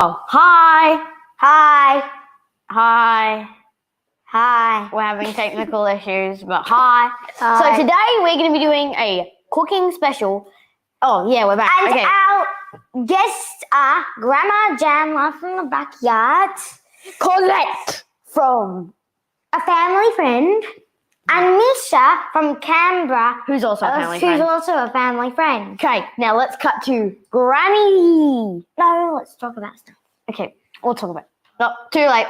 Oh, hi. Hi. Hi. Hi. We're having technical issues, but hi. Hi. So today we're going to be doing a cooking special. Oh, yeah, we're back. And okay. our guests are Grandma Jan live from the backyard, Colette. from a family friend, and Misha from Canberra, Who's also a family who's friend. also a family friend. Okay, now let's cut to Granny. No, let's talk about stuff. Okay, we'll talk about it. No, too late.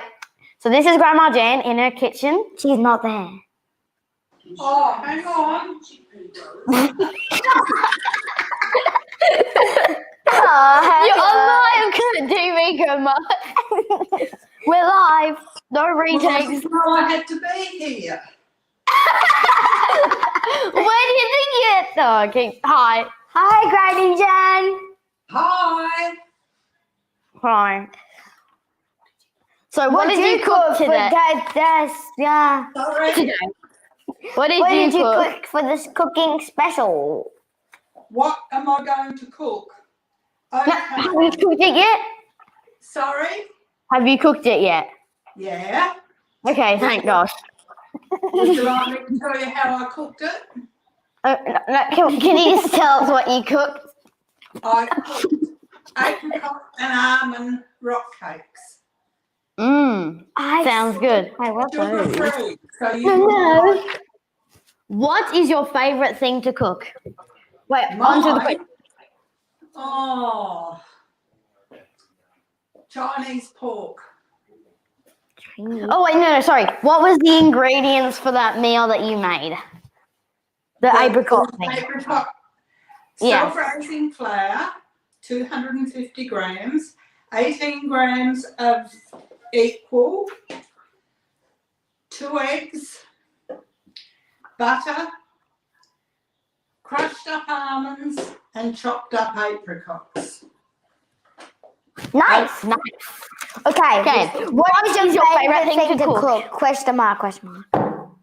So this is Grandma Jan in her kitchen. She's not there. Oh, hang on. You're on live TV, Grandma. We're live. No retakes. Well, I had to be here. Where do you think it? Oh, okay. Hi. Hi, Granny Jan. Hi. Hi. So what did you cook today? Yeah. Sorry. Today. What did What you did you cook? cook for this cooking special? What am I going to cook? No, Okay. have you cooked it yet? Sorry. Have you cooked it yet? Yeah. Okay, thank gosh. Would you like me to tell you how I cooked it? Can you just tell us what you cooked? I cooked apricot and almond rock cakes. Sounds good. I love Sugar those. free. So you No. can What is your favorite thing to cook? Wait, answer the mine. question. Oh. Chinese pork. Oh wait, no, sorry. What was the ingredients for that meal that you made? The apricot thing. Apricot. Yeah. Self-raising flour, 250 grams, 18 grams of equal, 2 eggs, butter, crushed up almonds, and chopped up apricots. Nice. Nice. Okay. Okay. What is your favorite thing to cook? cook? Question mark, question mark.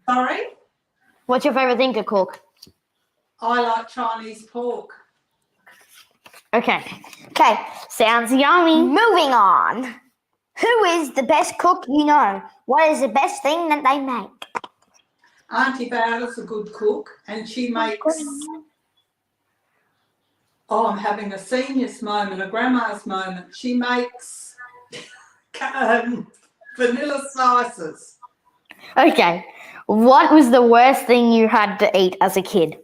Sorry? What's your favorite thing to cook? I like Chinese pork. Okay. Okay. Sounds yummy. Moving on. Who is the best cook you know? What is the best thing that they make? Auntie Vala's a good cook, and she makes... Oh, I'm having a senior's moment, a grandma's moment. She makes vanilla slices. Okay. What was the worst thing you had to eat as a kid?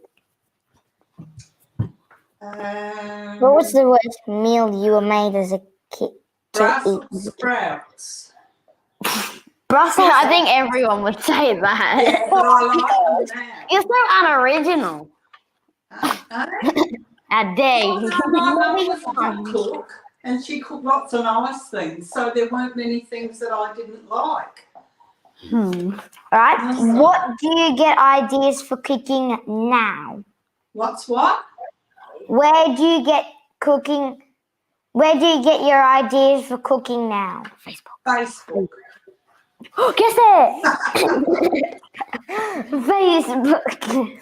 What was the worst meal you were made as a kid to Brussels eat? sprouts. Brussels. I think everyone would say that. Yeah, but I like them now. You're so unoriginal. A day. Well, no, my mum was a good cook, and she cooked lots of nice things, so there weren't many things that I didn't like. Right. What do you get ideas for cooking now? What's what? Where do you get cooking? Where do you get your ideas for cooking now? Facebook. Guess it. Facebook.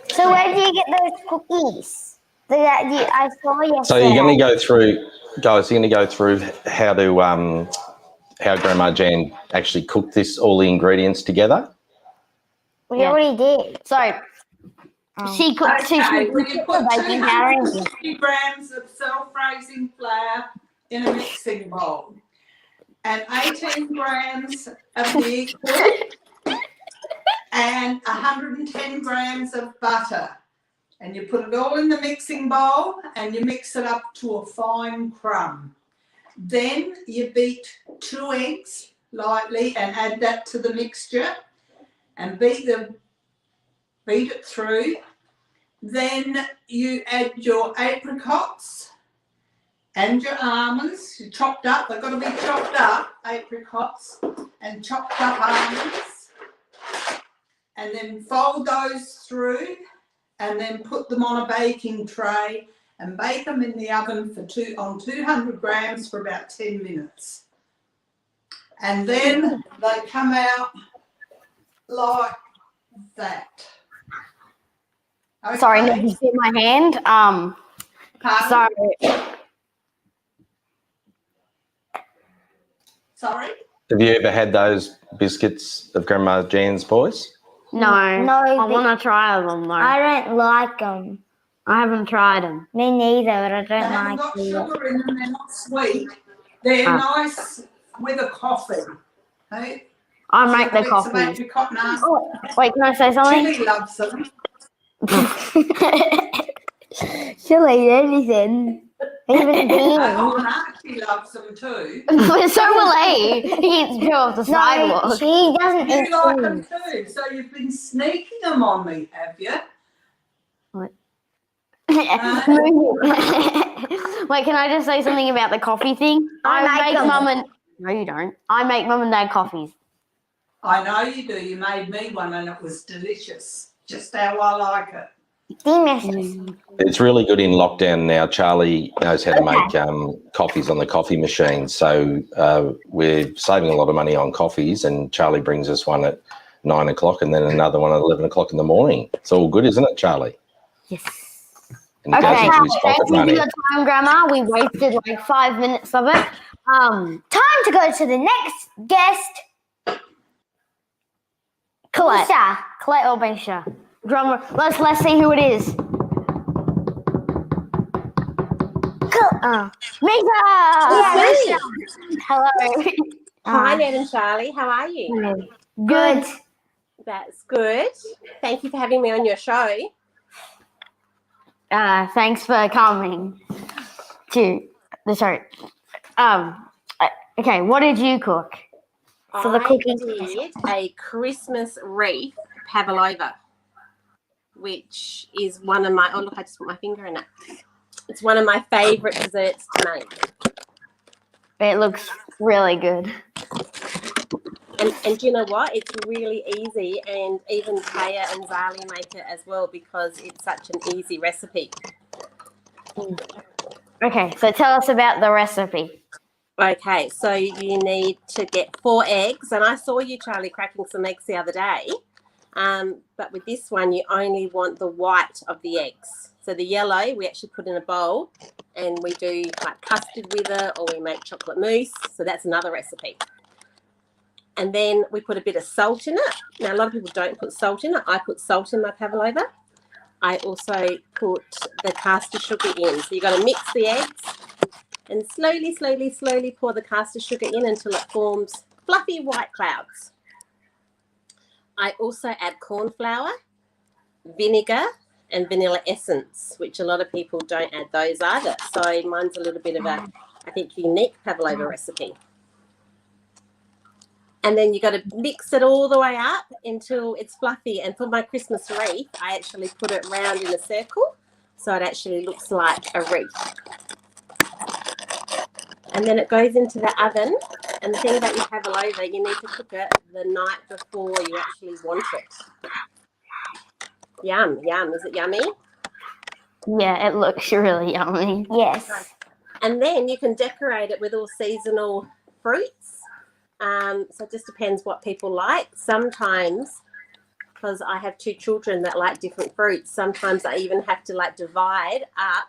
So where do you get those cookies? That I saw yesterday. So you're going to go through, guys. You're going to go through how Grandma Jan actually cooked all the ingredients together. We already did. So she cooked Okay, well, you put baking powder in. 250 grams of self-raising flour in a mixing bowl, and 18 grams of the equal, and 110 grams of butter. And you put it all in the mixing bowl and you mix it up to a fine crumb. Then you beat 2 eggs lightly and add that to the mixture and beat it through. Then you add your apricots and your almonds. You chopped up, they've got to be chopped up, apricots and chopped up almonds. And then fold those through. And then put them on a baking tray and bake them in the oven on 200 grams for about 10 minutes. And then they come out like that. Okay. Sorry, no, you see my hand. Pardon? Sorry. Sorry? Have you ever had those biscuits of Grandma Jan's, boys? No. No, I want to try them though. I don't like them. I haven't tried them. Me neither, but I They don't haven't like got them. sugar in them, they're not sweet. They're nice with a coffee. Hey? I make the Bits of coffees. apricot nut. Wait, can I say something? Chili loves them. She'll eat anything. Even beans. Archie loves them too. So will he. He eats two off the No, sidewalk. she doesn't You eat like beans. them too, so you've been sneaking them on me, have you? Wait, can I just say something about the coffee thing? I make them. Mum and no, you don't. I make Mum and Dad coffees. I know you do. You made me one and it was delicious. Just how I like it. Delicious. It's really good in lockdown now. Charlie knows how to make coffees on the coffee machine. So we're saving a lot of money on coffees, and Charlie brings us one at 9 o'clock and then another one at 11 o'clock in the morning. It's all good, isn't it, Charlie? Yes. And he goes Okay, into his thank pocket you for money. your time, Grandma. We wasted like 5 minutes of it. Time to go to the next guest. Colette. Lisa. Colette or Misha? Drummer. Let's see who it is. Misha! Yeah, Hello. Hi, Ned and Charlie. How are you? Good. That's good. Thank you for having me on your show. Thanks for coming to the show. Okay, what did you cook? For the cooking. I did a Christmas wreath pavlova, which is one of my, oh look, I just put my finger in it. It's one of my favourite desserts to make. It looks really good. And do you know what? It's really easy, and even Taya and Zali make it as well because it's such an easy recipe. Okay, so tell us about the recipe. Okay, so you need to get 4 eggs, and I saw you, Charlie, cracking some eggs the other day. But with this one, you only want the white of the eggs. So the yellow, we actually put in a bowl, and we do like custard with it, or we make chocolate mousse. So that's another recipe. And then we put a bit of salt in it. Now, a lot of people don't put salt in it. I put salt in my pavlova. I also put the caster sugar in. So you've got to mix the eggs and slowly, slowly, slowly pour the caster sugar in until it forms fluffy white clouds. I also add corn flour, vinegar, and vanilla essence, which a lot of people don't add those either. So mine's a little bit of a, I think, unique pavlova recipe. And then you got to mix it all the way up until it's fluffy. And for my Christmas wreath, I actually put it round in a circle, so it actually looks like a wreath. And then it goes into the oven. And the thing about your pavlova, you need to cook it the night before you actually want it. Yum, yum. Is it yummy? Yeah, it looks really yummy. Yes. And then you can decorate it with all seasonal fruits. So it just depends what people like. Sometimes, because I have 2 children that like different fruits, sometimes I even have to like divide up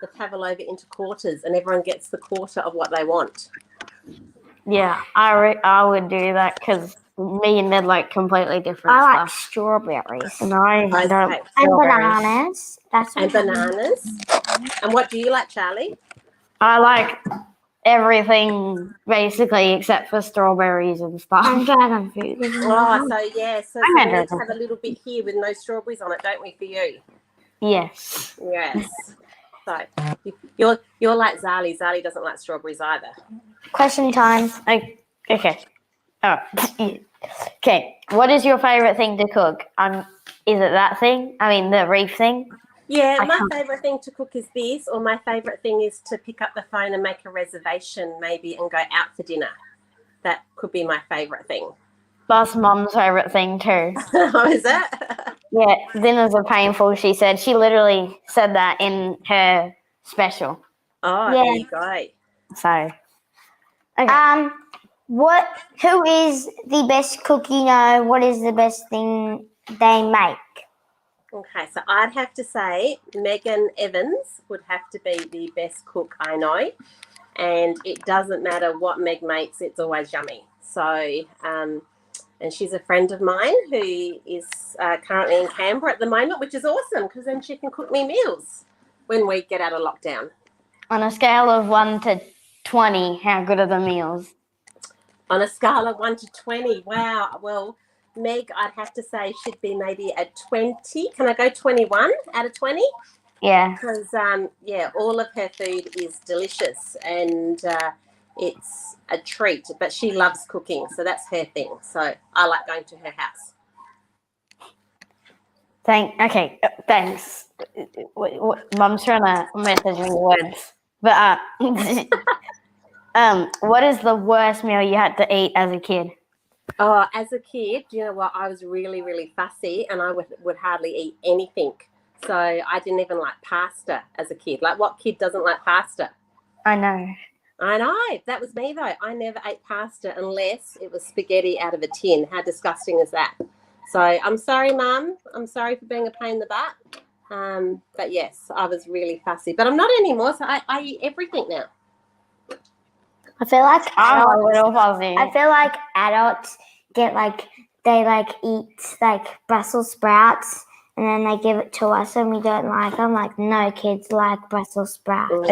the pavlova into quarters, and everyone gets the quarter of what they want. Yeah, I would do that because me and Ned like completely different I like stuff. strawberries. And I don't Okay. like And strawberries. bananas. That's And bananas. And what do you like, Charlie? I like everything basically except for strawberries and stuff. And dragon fruit. Oh, so yeah, so I we had need that. to have a little bit here with no strawberries on it, don't we, for you? Yes. Yes. So you're like Zali. Zali doesn't like strawberries either. Question time. Okay. Oh. Okay. What is your favorite thing to cook? Is it that thing? I mean, the wreath thing? Yeah, I my can't- favourite thing to cook is this, or my favourite thing is to pick up the phone and make a reservation maybe and go out for dinner. That could be my favourite thing. That's Mum's favorite thing too. Oh, is that? Yeah, dinners are painful, she said. She literally said that in her special. Oh, Yeah. there you go. So, okay. Who is the best cook you know? What is the best thing they make? Okay, so I'd have to say Megan Evans would have to be the best cook I know. and it doesn't matter what Meg makes, it's always yummy. So, and she's a friend of mine who is currently in Canberra at the moment, which is awesome because then she can cook me meals when we get out of lockdown. On a scale of 1 to 20, how good are the meals? On a scale of 1 to 20, wow. Well, Meg, I'd have to say should be maybe a 20. Can I go 21 out of 20? Yeah. Because, all of her food is delicious and it's a treat. But she loves cooking, so that's her thing. So I like going to her house. Thanks. Mum's trying to message me words. But what is the worst meal you had to eat as a kid? Oh, as a kid, you know what? I was really, really fussy and I would hardly eat anything. So I didn't even like pasta as a kid. Like, what kid doesn't like pasta? I know. I know. That was me, though. I never ate pasta unless it was spaghetti out of a tin. How disgusting is that? So I'm sorry, Mum. I'm sorry for being a pain in the butt. But, yes, I was really fussy. But I'm not anymore, so I eat everything now. I feel like I'm a adults, little fuzzy. I feel like adults get they eat Brussels sprouts and then they give it to us and we don't like them. Like, no, kids like Brussels sprouts.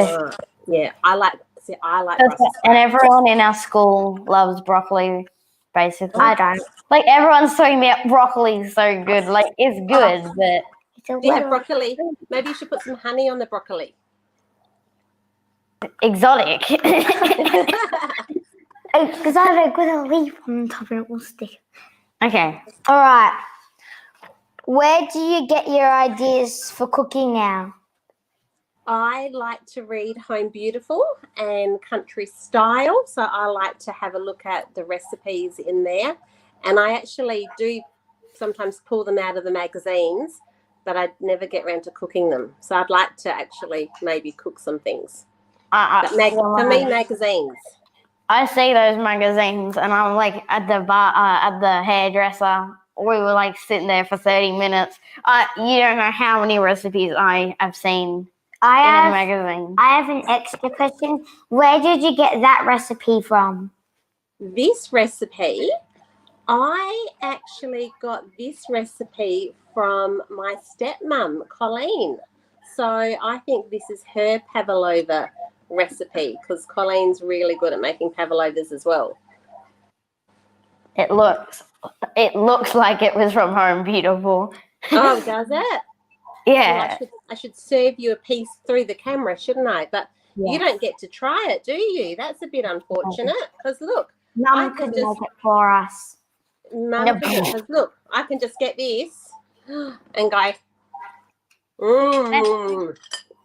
Yeah, I like Brussels And sprouts. everyone in our school loves broccoli, basically. I don't. Like, everyone's talking about broccoli is so good. Like, it's good, but Do you have broccoli? Maybe you should put some honey on the broccoli. exotic. Because I have a good leaf on top and it will stick. Okay. All right. Where do you get your ideas for cooking now? I like to read Home Beautiful and Country Style, so I like to have a look at the recipes in there. And I actually do sometimes pull them out of the magazines, but I never get around to cooking them. So I'd like to actually maybe cook some things. But for me, magazines. I see those magazines and I'm like at the bar, at the hairdresser. We were like sitting there for 30 minutes. You don't know how many recipes I have seen in a magazine. I have an extra question. Where did you get that recipe from? This recipe, I actually got this recipe from my stepmom, Colleen. So I think this is her pavlova recipe because Colleen's really good at making pavlovas as well. It looks like it was from Home Beautiful. Oh, does it? Yeah. Well, I should serve you a piece through the camera, shouldn't I? But you don't get to try it, do you? That's a bit unfortunate because look, Mum could make it for us. Because look, I can just get this and go.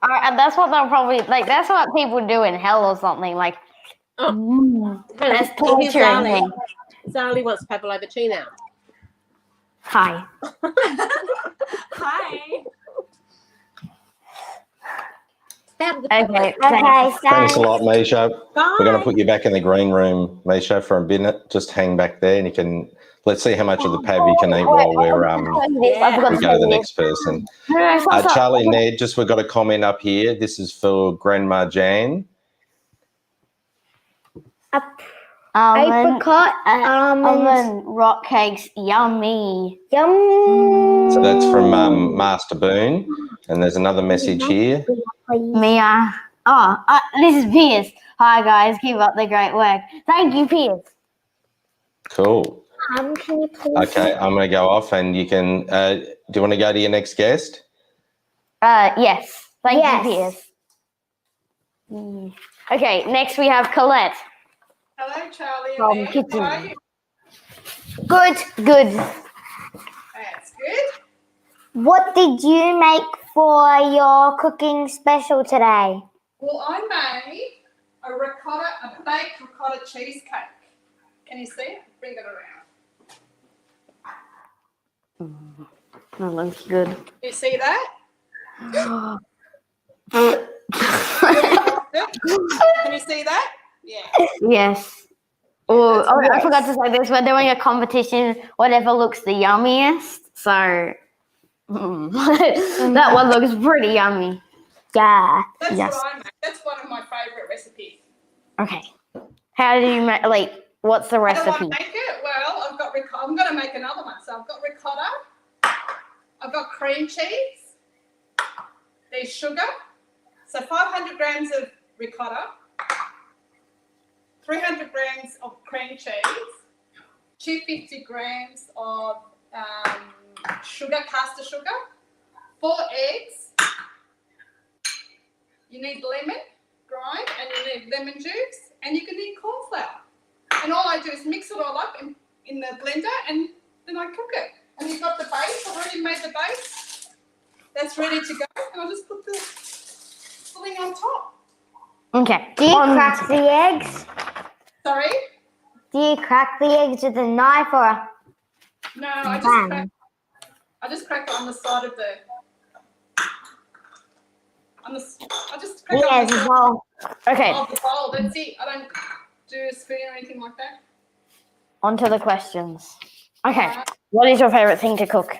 And that's what they'll probably like. That's what people do in hell or something. Like, that's torturing me. Zali wants pavlova too now. Hi. Hi. Okay. Thanks a lot, Misha. Bye. We're going to put you back in the green room, Misha, for a minute. Just hang back there, and you can. Let's see how much of the pav you can eat while we go to the next person. Charlie, Ned, we've got a comment up here. This is for Grandma Jan. Apricot, almond rock cakes, yummy. Yum. So that's from Master Boone. And there's another message here. Mia. This is Piers. Hi, guys. Keep up the great work. Thank you, Piers. Cool. Can you please? Okay, I'm going to go off and you can, do you want to go to your next guest? Yes. Thank you, Piers. Okay, next we have Colette. Hello, Charlie. From and kitchen. How are you? Good. That's good. What did you make for your cooking special today? Well, I made a baked ricotta cheesecake. Can you see it? Bring it around. That looks good. You see that? Can you see that? Yeah. Yes. Oh, I forgot to say this. We're doing a competition, whatever looks the yummiest. So that one looks pretty yummy. Yeah. That's Yes. what I made. That's one of my favourite recipes. Okay. How do you make? Like, what's the How do I recipe? make it? Well, I've got I'm going to make another one. So I've got ricotta. I've got cream cheese. There's sugar. So 500 grams of ricotta. 300 grams of cream cheese. 250 grams of sugar, caster sugar. 4 eggs. You need lemon grind, and you need lemon juice, and you can need corn flour. And all I do is mix it all up in the blender, and then I cook it. And you've got the base. I've already made the base. That's ready to go, and I'll just put the filling on top. Okay. Do you crack the eggs? Sorry? Do you crack the eggs with a knife or a No, pan? I just crack it on the side of the. I just crack it on Yes, the side well, Okay. of the bowl. That's it. I don't do a spoon or anything like that. On to the questions. Okay. What is your favorite thing to cook?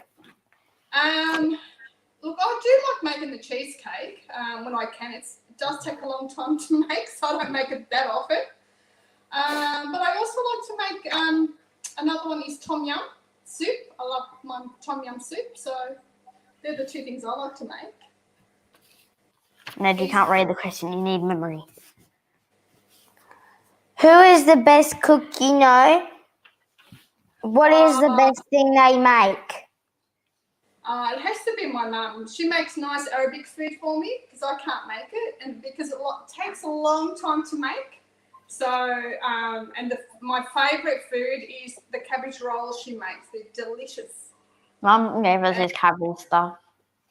Look, I do like making the cheesecake when I can. It does take a long time to make, so I don't make it that often. But I also like to make another one is tom yum soup. I love my tom yum soup, so they're the two things I like to make. Ned, you can't read the question. You need memory. who is the best cook you know? What is the best thing they make? It has to be my mum. She makes nice Arabic food for me because I can't make it, and because it takes a long time to make. So, my favourite food is the cabbage rolls she makes. They're delicious. Mum gave us this cabbage stuff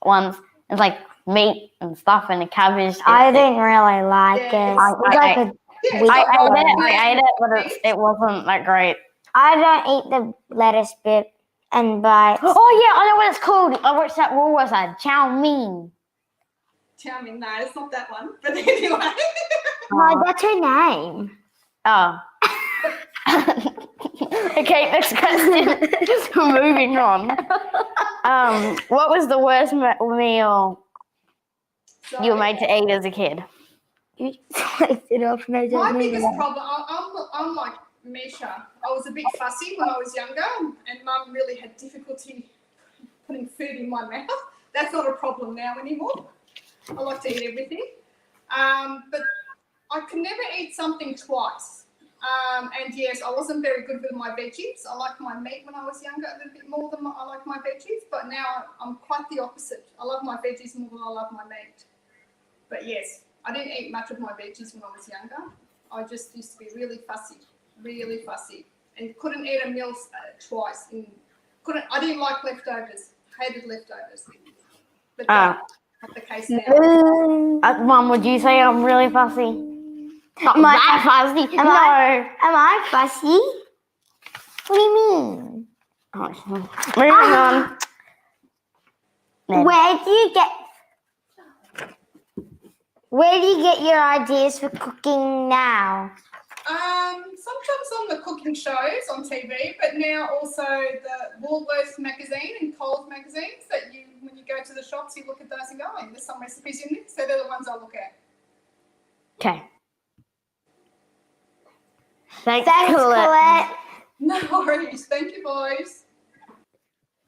once. It's like meat and stuff and a cabbage. I didn't really like it. Yeah, It was like a Yeah, weird I ate it, but it wasn't that great. I don't eat the lettuce bit and bites. Oh yeah, I know what it's called. I watched that. What was that? Chow mein. Chow mein, no, it's not that one. But anyway. No, that's her name. Oh. Okay, next question. Moving on. What was the worst meal you made to eat as a kid? You sliced it off and I My don't biggest know. problem, I'm like Misha. I was a bit fussy when I was younger, and Mum really had difficulty putting food in my mouth. That's not a problem now anymore. I like to eat everything. But I can never eat something twice. And yes, I wasn't very good with my veggies. I liked my meat when I was younger a little bit more than I like my veggies, but now I'm quite the opposite. I love my veggies more than I love my meat. But yes, I didn't eat much of my veggies when I was younger. I just used to be really fussy, and couldn't eat a meal twice. I didn't like leftovers. Hated leftovers. But that's not the case now. Mum, would you say I'm really fussy? Not Am I- that fussy. am No. Am I fussy? What do you mean? Moving on. Ned. Where do you get your ideas for cooking now? Sometimes on the cooking shows on TV, but now also the Woolworths magazine and Coles magazines that when you go to the shops, you look at those and go, oh, there's some recipes in there. So they're the ones I look at. Okay. Thanks, Thanks, Colette. No worries. Thank you, boys.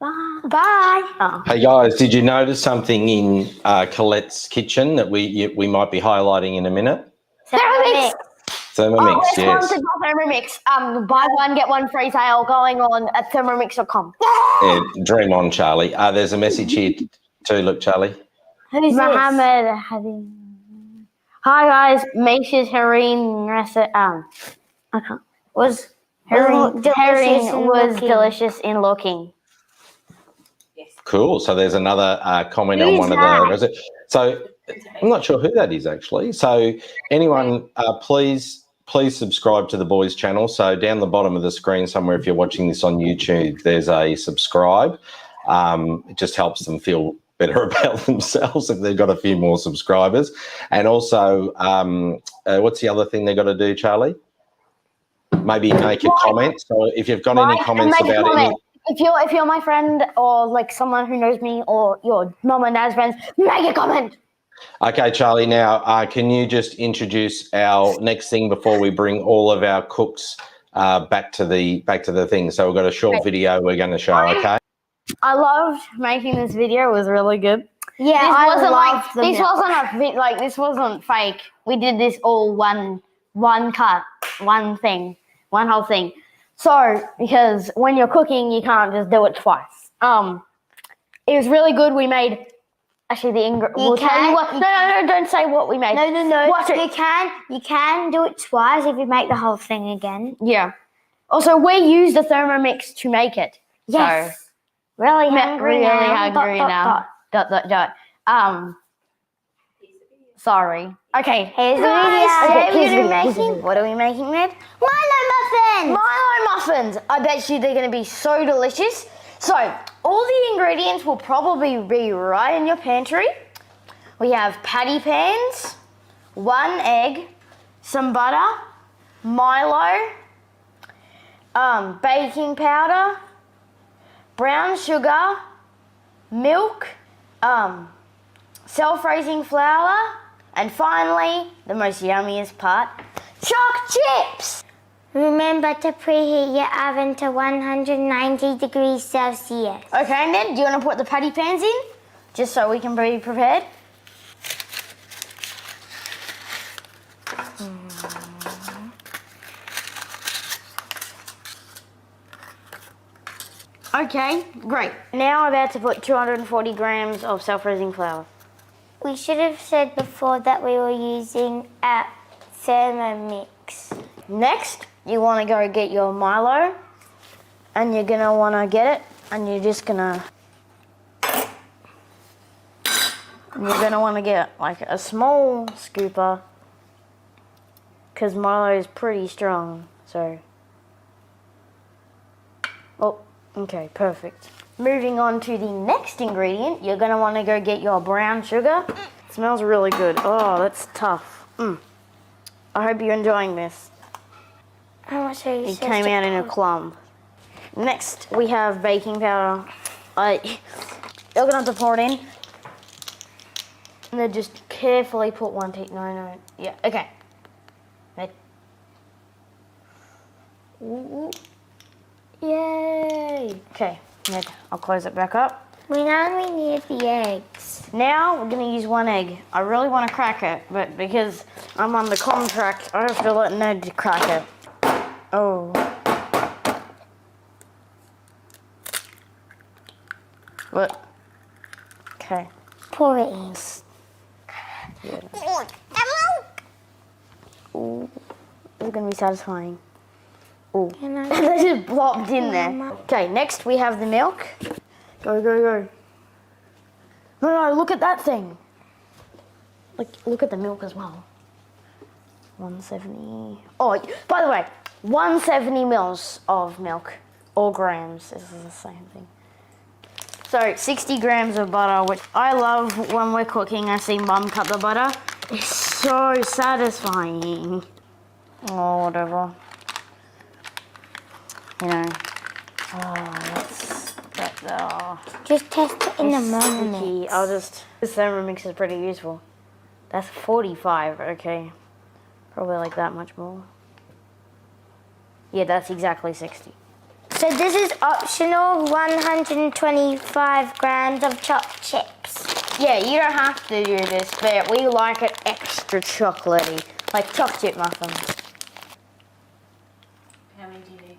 Bye. Oh. Hey guys, did you notice something in Colette's kitchen that we might be highlighting in a minute? Thermomix. Thermomix, We're yes. sponsored by Thermomix. Buy one, get one free sale going on at thermomix.com. Yeah, dream on, Charlie. There's a message here too. Look, Charlie. Who's Mohammed Hadi. Hi guys, Misha's herring recipe. Herring was delicious in looking. Cool. So there's another comment on Who's one that? of the recipes. So I'm not sure who that is actually. So anyone, please subscribe to the boys' channel. So down the bottom of the screen somewhere, if you're watching this on YouTube, there's a subscribe. It just helps them feel better about themselves if they've got a few more subscribers. And also, what's the other thing they've got to do, Charlie? Maybe make a comment. So if you've got any comments about any... If you're my friend or like someone who knows me or your mom and dad's friends, make a comment. Okay, Charlie. Now, can you just introduce our next thing before we bring all of our cooks back to the thing? So we've got a short video we're going to show. Okay. I loved making this video. It was really good. Yeah, This I wasn't love like the this milk. wasn't this wasn't fake. We did this all one cut, one thing, one whole thing. So because when you're cooking, you can't just do it twice. It was really good. We made actually the we'll tell you what. No, don't say what we made. No. Watch it. You can do it twice if you make the whole thing again. Yeah. Also, we used the Thermomix to make it. Yes. So, Really hungry really now. hungry now. Dot. Sorry. Okay. Here's the Okay, video. here's the video. What are we making, Ned? Milo muffins. Milo muffins. I bet you they're going to be so delicious. So, all the ingredients will probably be right in your pantry. We have patty pans, 1 egg, some butter, Milo, baking powder, brown sugar, milk, self-raising flour, and finally, the most yummiest part, choc chips. Remember to preheat your oven to 190 degrees Celsius. Okay, Ned, do you want to put the patty pans in? Just so we can be prepared. Okay, great. Now I'm about to put 240 grams of self-raising flour. We should have said before that we were using a Thermomix. Next, you want to go get your Milo, and you're going to want to get it, and you're just going to... You're going to want to get like a small scooper, because Milo is pretty strong, so... Oh, okay, perfect. Moving on to the next ingredient, you're going to want to go get your brown sugar. It smells really good. Oh, that's tough. I hope you're enjoying this. How much are you It came out in a clump. Next, we have baking powder. You're going to have to pour it in. And then just carefully put one No. Yeah, okay. Right. Ooh. Yay! Okay, Ned, I'll close it back up. We only need the eggs. Now we're going to use 1 egg. I really want to crack it, but because I'm on the contract, I have to let Ned crack it. Oh. What? Okay. Pour it in. Yeah. Ooh, this is going to be satisfying. Ooh. They just blopped in there. Okay, next we have the milk. Go. No, look at that thing. Look at the milk as well. 170. Oh, by the way, 170 mils of milk, or grams. This is the same thing. So 60 grams of butter, which I love when we're cooking. I see Mum cut the butter. It's so satisfying. Oh, whatever. You know. Let's get the... Just test it in the moment. This Thermomix is pretty useful. That's 45, okay. Probably like that much more. Yeah, that's exactly 60. So this is optional 125 grams of chopped chips. Yeah, you don't have to do this, but we like it extra chocolatey. Like chocolate chip muffins. How many do you need?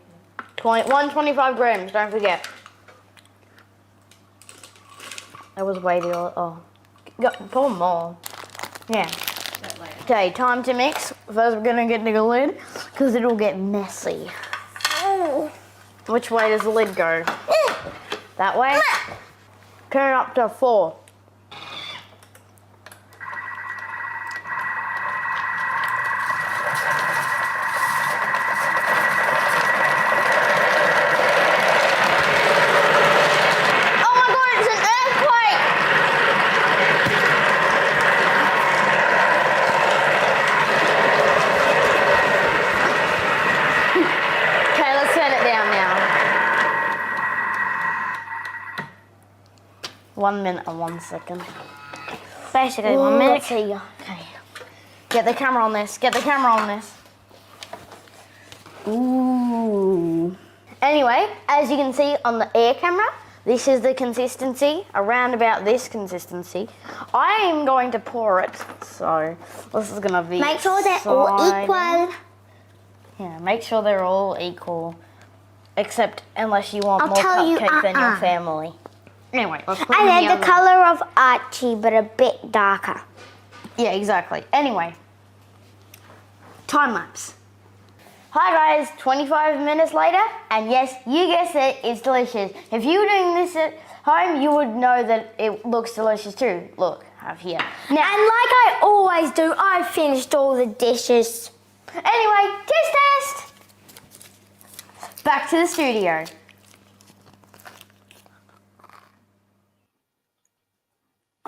125 grams, don't forget. That was way too... Oh. Pour more. Yeah. Okay, time to mix. First we're going to get the lid, because it'll get messy. Which way does the lid go? That way? Turn it up to 4. Okay, let's turn it down now. 1 minute and 1 second. Basically, 1 minute. Let's see. Okay. Get the camera on this. Get the camera on this. Ooh. Anyway, as you can see on the air camera, this is the consistency, around about this consistency. I am going to pour it, so this is going to be Make sure they're all exciting. equal. Yeah, make sure they're all equal, except unless you want I'll more tell you, cupcakes than your family. Anyway, let's put I them in like the oven. color of Archie, but a bit darker. Yeah, exactly. Anyway, time lapse. Hi guys, 25 minutes later, and yes, you guessed it, it's delicious. If you were doing this at home, you would know that it looks delicious too. Look, I have here. And like I always do, I finished all the dishes. Anyway, test! Back to the studio.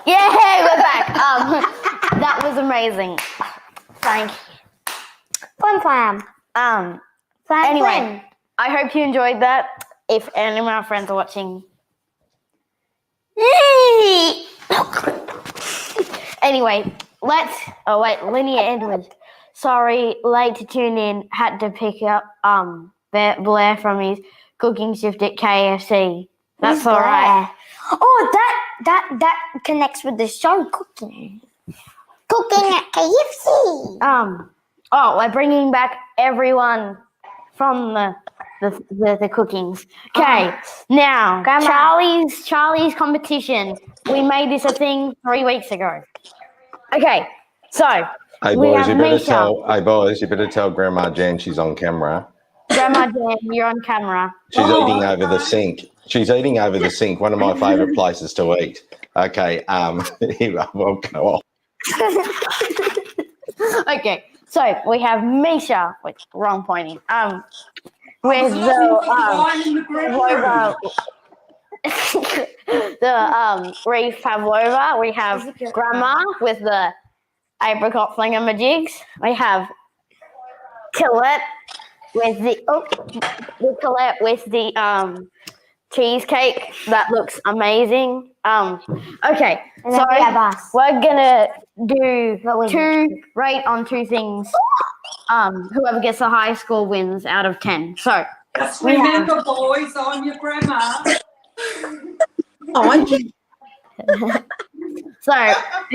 Yeah, we're back. That was amazing. Thank you. Flam. Flam, Anyway, flam. I hope you enjoyed that. If any of my friends are watching. Anyway, Linnea Edwards. Sorry, late to tune in. Had to pick up Blair from his cooking shift at KFC. That's Who's all right. Blair? Oh, that connects with the show cooking. Cooking at KFC. We're bringing back everyone from the cookings. Okay, now Grandma. Charlie's competition. We made this a thing 3 weeks ago. Okay, so Hey we boys, have you better Misha. you better tell Grandma Jan she's on camera. Grandma Jan, you're on camera. She's eating over the sink. She's eating over the sink. One of my favourite places to eat. Okay, here, well, go on. Okay, so we have Misha. Wait, wrong pointing. With the Reef Pavlova. We have Grandma with the apricot flingamajigs. We have Colette with the cheesecake. That looks amazing. Okay, And so then we have us. we're gonna do What we rate on two things. Whoever gets the highest score wins out of 10. So Just remember, boys, I'm your grandma. So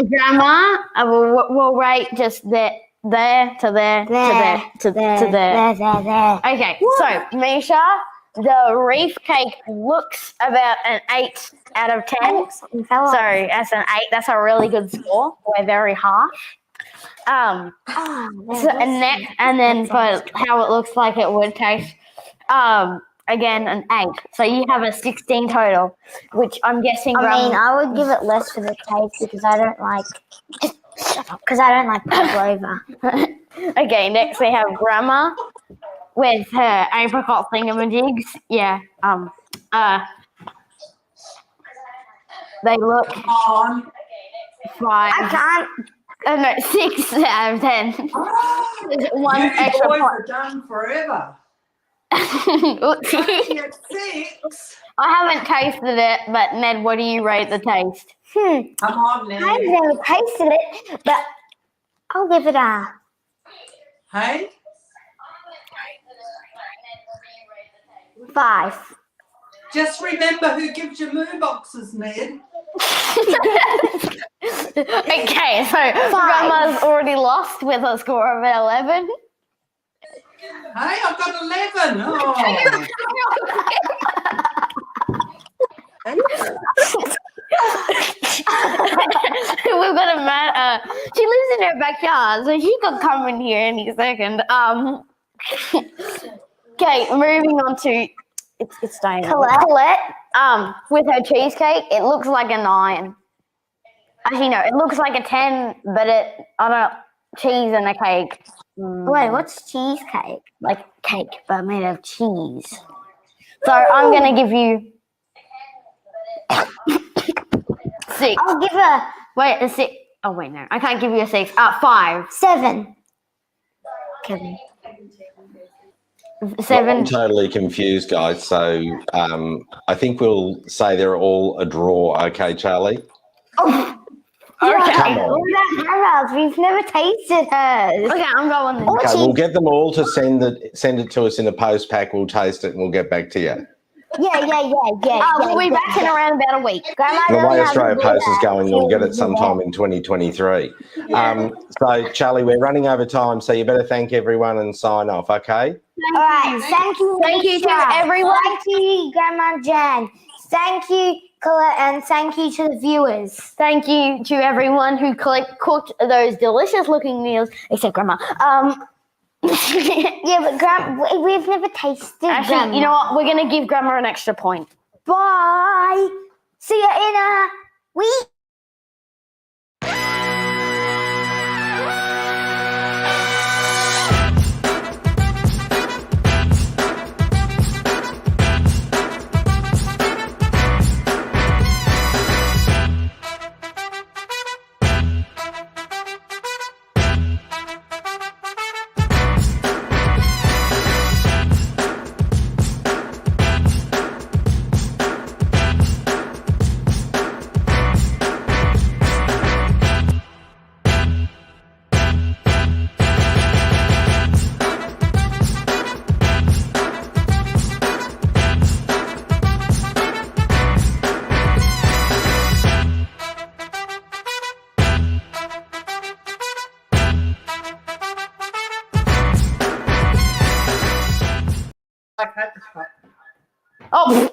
Grandma, we'll rate just there to there to there to there. There. Okay, so Misha, the reef cake looks about an 8 out of 10. So that's an 8. That's a really good score. We're very harsh. And then for how it looks like it would taste, again an 8. So you have a 16 total, which I'm guessing. I would give it less for the taste because I don't like. Because I don't like pavlova. Okay, next we have Grandma with her apricot thingamajigs. Yeah. They look On. 5. I can't. No, 6 out of 10. There's one You extra boys pot. are done forever. Oopsie. Only at 6. I haven't tasted it, but Ned, what do you rate the taste? Come on now. I've never tasted it, but I'll give it a. Hey? 5. Just remember who gives you moo boxes, Ned. Okay, so Grandma's already lost with a score of 11. Hey, I've got 11. Oh. We've got a man. She lives in her backyard, so she could come in here any second. Okay, moving on to it's Diana. Colette. With her cheesecake, it looks like a 9. Actually, no, it looks like a 10, but cheese and a cake. Wait, what's cheesecake? Like cake, but made of cheese. So I'm gonna give you 6. I'll give a A 6. Oh wait, no, I can't give you a 6. 5. 7. Kevin. 7. I'm totally confused, guys. So I think we'll say they're all a draw. Okay, Charlie? Okay. Come on. What about Harald's? We've never tasted hers. Okay, I'm going then. Or Okay, cheese. we'll get them all to send it to us in a post pack. We'll taste it and we'll get back to you. Yeah. We'll be back in around about a week. Grandma The way doesn't have Australia to do Post is that. going, you'll get it sometime in 2023. So, Charlie, we're running over time, so you better thank everyone and sign off, okay? All right, thank you. Thank you to Lisa. everyone. Thank you, Grandma Jan. Thank you, Colette, and thank you to the viewers. Thank you to everyone who cooked those delicious-looking meals, except Grandma. Yeah, but we've never tasted. Actually, Grandma. you know what? We're gonna give Grandma an extra point. Bye. See you in a week. Oh.